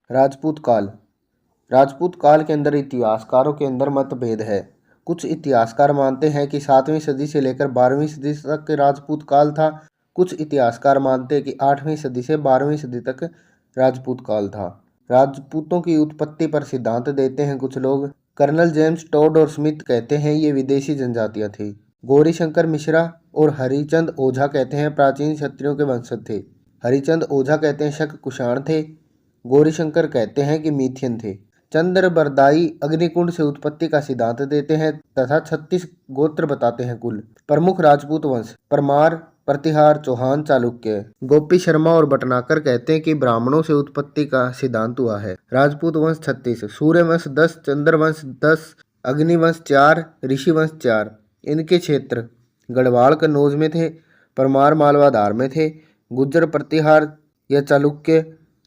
राजपूत काल। राजपूत काल के अंदर इतिहासकारों के अंदर मतभेद है। कुछ इतिहासकार मानते हैं कि 7वीं सदी से लेकर 12वीं सदी तक राजपूत काल था। कुछ इतिहासकार मानते हैं कि 8वीं सदी से 12वीं सदी तक राजपूत काल था। राजपूतों की उत्पत्ति पर सिद्धांत देते हैं कुछ लोग। कर्नल जेम्स टोड और स्मिथ कहते हैं ये विदेशी जनजातियां थी। गौरीशंकर मिश्रा और हरिचंद ओझा कहते हैं प्राचीन क्षत्रियों के वंशज थे। हरिचंद ओझा कहते हैं शक कुषाण थे। गौरीशंकर कहते हैं कि मीथियन थे। चंद्र बरदाई अग्निकुंड से उत्पत्ति का सिद्धांत देते हैं तथा 36 गोत्र बताते हैं कुल। प्रमुख राजपूत वंश परमार, प्रतिहार, चौहान, चालुक्य। गोपी शर्मा और भटनागर कहते हैं कि ब्राह्मणों से उत्पत्ति का सिद्धांत हुआ है। राजपूत वंश 36, सूर्यवंश 10, चंद्रवंश 10, अग्निवंश 4, ऋषिवंश 4। इनके क्षेत्र गढ़वाल कन्नौज में थे, परमार मालवा धार में थे, गुज्जर प्रतिहार या चालुक्य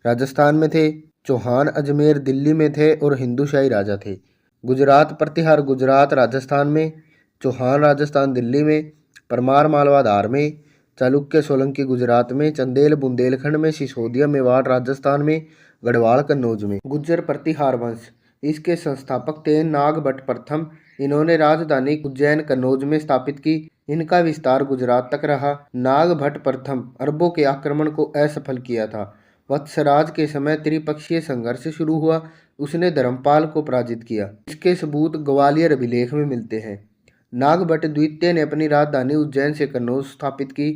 राजस्थान में थे, चौहान अजमेर दिल्ली में थे और हिंदूशाही राजा थे। गुजरात प्रतिहार गुजरात राजस्थान में, चौहान राजस्थान दिल्ली में, परमार मालवा धार में, चालुक्य सोलंकी गुजरात में, चंदेल बुंदेलखंड में, सिसोदिया मेवाड़ राजस्थान में, गढ़वाल कन्नौज में। गुज्जर प्रतिहार वंश, इसके संस्थापक थे नाग भट्ट प्रथम। इन्होंने राजधानी उज्जैन कन्नौज में स्थापित की। इनका विस्तार गुजरात तक रहा। नाग भट्ट प्रथम अरबों के आक्रमण को असफल किया था। वत्सराज के समय त्रिपक्षीय संघर्ष शुरू हुआ। उसने धर्मपाल को पराजित किया। इसके सबूत ग्वालियर अभिलेख में मिलते हैं। नागभट्ट द्वितीय ने अपनी राजधानी उज्जैन से कन्नौज स्थापित की।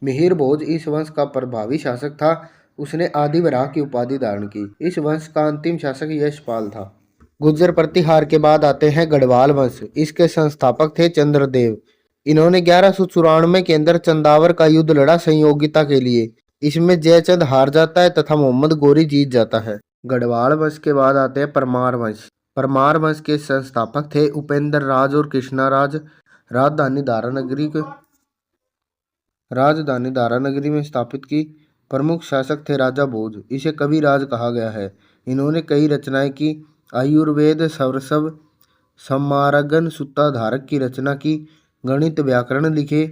मिहिर भोज इस वंश का प्रभावी शासक था। उसने आदिवराह की उपाधि धारण की। इस वंश का अंतिम शासक यशपाल था। गुज्जर प्रतिहार के बाद आते हैं गढ़वाल वंश। इसके संस्थापक थे चंद्रदेव। इन्होंने 1194 के अंदर चंदावर का युद्ध लड़ा संयोगिता के लिए। इसमें जयचंद हार जाता है तथा मोहम्मद गोरी जीत जाता है। गढ़वाल वंश के बाद आते हैं परमार वंश। परमार वंश के संस्थापक थे उपेंद्र राज और कृष्णा राज। राजधानी दारानगरी में स्थापित की। प्रमुख शासक थे राजा भोज। इसे कवि राज कहा गया है। इन्होंने कई रचनाएं की। आयुर्वेद, सरसव, सम्मारगन, सूत्राधारक की रचना की। गणित, व्याकरण लिखे।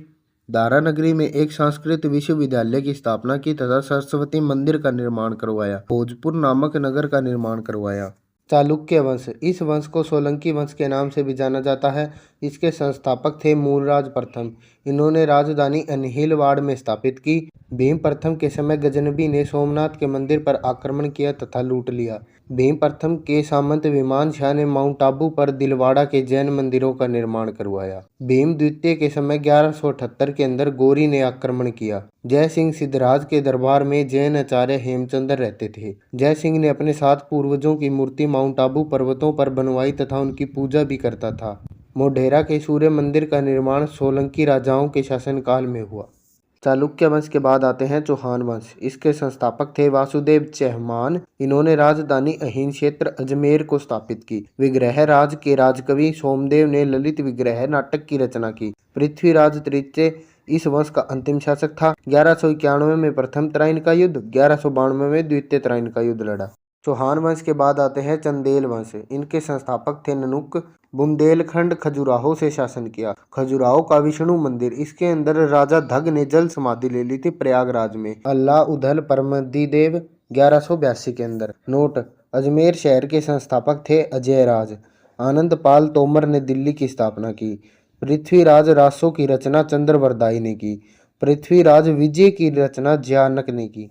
दारानगरी में एक संस्कृत विश्वविद्यालय की स्थापना की तथा सरस्वती मंदिर का निर्माण करवाया। भोजपुर नामक नगर का निर्माण करवाया। चालुक्य वंश, इस वंश को सोलंकी वंश के नाम से भी जाना जाता है। इसके संस्थापक थे मूलराज प्रथम। इन्होंने राजधानी अनहिलवाड़ में स्थापित की। भीम प्रथम के समय गजनबी ने सोमनाथ के मंदिर पर आक्रमण किया तथा लूट लिया। भीम प्रथम के सामंत विमान शाह ने माउंट आबू पर दिलवाड़ा के जैन मंदिरों का निर्माण करवाया। भीम द्वितीय के समय 1178 के अंदर गौरी ने आक्रमण किया। जय सिंह सिद्धराज के दरबार में जैन आचार्य हेमचंद्र रहते थे। जय सिंह ने अपने 7 पूर्वजों की मूर्ति माउंट आबू पर्वतों पर बनवाई तथा उनकी पूजा भी करता था। मोढेरा के सूर्य मंदिर का निर्माण सोलंकी राजाओं के शासनकाल में हुआ। चालुक्य वंश के बाद आते हैं चौहान वंश। इसके संस्थापक थे वासुदेव चहमान। इन्होंने राजधानी अहीन क्षेत्र अजमेर को स्थापित की। विग्रह राज के राजकवि सोमदेव ने ललित विग्रह नाटक की रचना की। पृथ्वीराज तृतीय इस वंश का अंतिम शासक था। 1191 में प्रथम तराइन का युद्ध, 1192 में द्वितीय तराइन का युद्ध लड़ा। चौहान वंश के बाद आते हैं चंदेल वंश। इनके संस्थापक थे ननुक। बुंदेलखंड खजुराहो से शासन किया। खजुराहो का विष्णु मंदिर, इसके अंदर राजा धग ने जल समाधि ले ली थी प्रयागराज में। अल्लाह उदल परमदीदेव 1182 के अंदर। नोट, अजमेर शहर के संस्थापक थे अजय राज। आनंदपाल तोमर ने दिल्ली की स्थापना की। पृथ्वीराज रासो की रचना चंद्र बरदाई ने की। पृथ्वीराज विजय की रचना ज्यानक ने की।